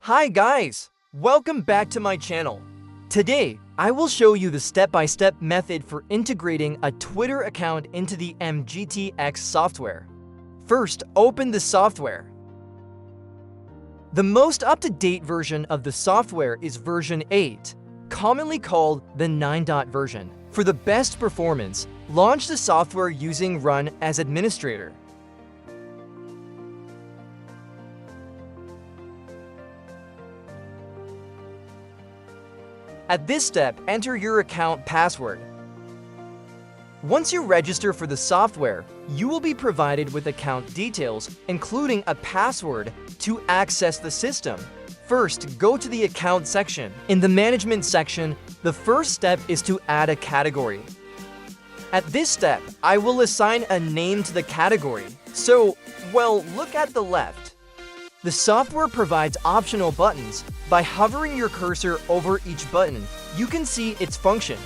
Hi guys! Welcome back to my channel. Today, I will show you the step-by-step method for integrating a Twitter account into the MKT X software. First, open the software. The most up-to-date version of the software is version 8, commonly called the 9. version. For the best performance, launch the software using Run as administrator. At this step, enter your account password. Once you register for the software, you will be provided with account details, including a password, to access the system. First, go to the account section. In the management section, the first step is to add a category. At this step, I will assign a name to the category. So, look at the left. The software provides optional buttons. By hovering your cursor over each button, you can see its function.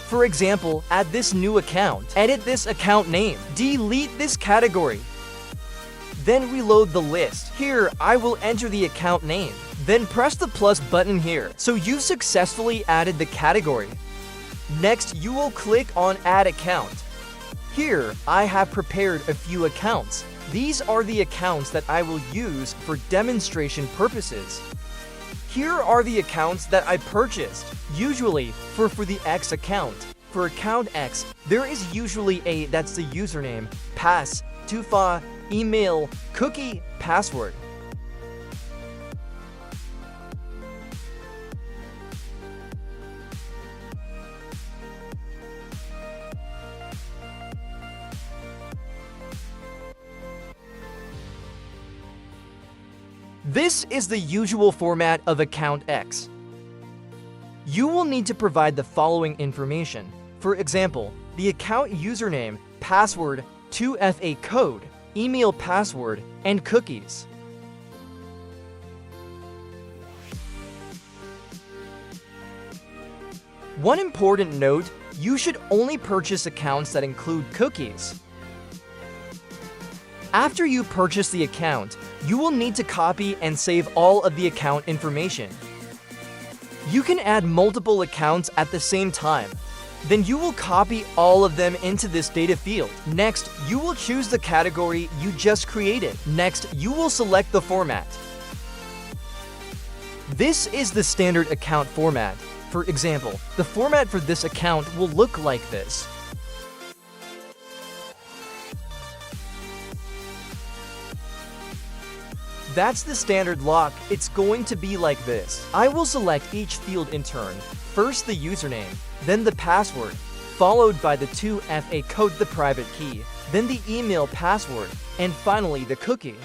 For example, add this new account, edit this account name, delete this category. Then reload the list. Here, I will enter the account name. Then press the plus button here. So you've successfully added the category. Next, you will click on Add Account. Here, I have prepared a few accounts. These are the accounts that I will use for demonstration purposes. Here are the accounts that I purchased. Usually, for the X account. For account X, there is usually that's the username, pass, tufa, email, cookie, password. This is the usual format of account X. You will need to provide the following information. For example, the account username, password, 2FA code, email password, and cookies. One important note, you should only purchase accounts that include cookies. After you purchase the account, you will need to copy and save all of the account information. You can add multiple accounts at the same time. Then you will copy all of them into this data field. Next, you will choose the category you just created. Next, you will select the format. This is the standard account format. For example, the format for this account will look like this. That's the standard lock. It's going to be like this. I will select each field in turn. First the username, then the password, followed by the 2FA code, the private key, then the email password, and finally the cookie.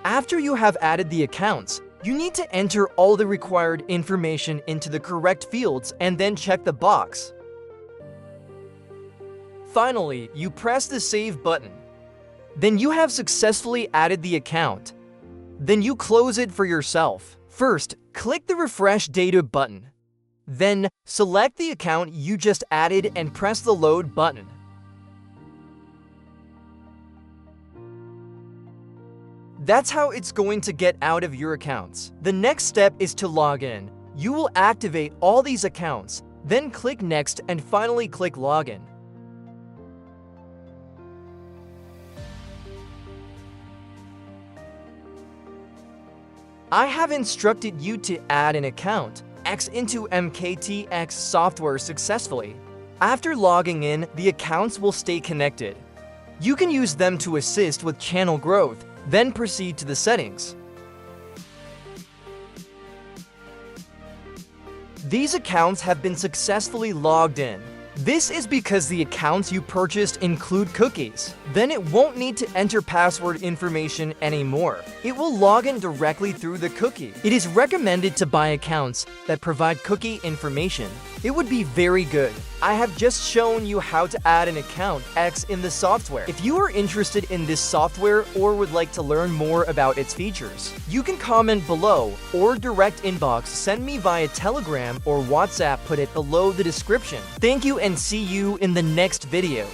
After you have added the accounts, you need to enter all the required information into the correct fields and then check the box. Finally, you press the Save button. Then you have successfully added the account. Then you close it for yourself. First, click the Refresh Data button. Then, select the account you just added and press the Load button. That's how it's going to get out of your accounts. The next step is to log in. You will activate all these accounts, then click Next and finally click Login. I have instructed you to add an account X into MKT X software successfully. After logging in, the accounts will stay connected. You can use them to assist with channel growth, then proceed to the settings. These accounts have been successfully logged in. This is because the accounts you purchased include cookies. Then it won't need to enter password information anymore. It will log in directly through the cookie. It is recommended to buy accounts that provide cookie information. It would be very good. I have just shown you how to add an account X in the software. If you are interested in this software or would like to learn more about its features, you can comment below or direct inbox send me via Telegram or WhatsApp, put it below the description. Thank you and see you in the next video.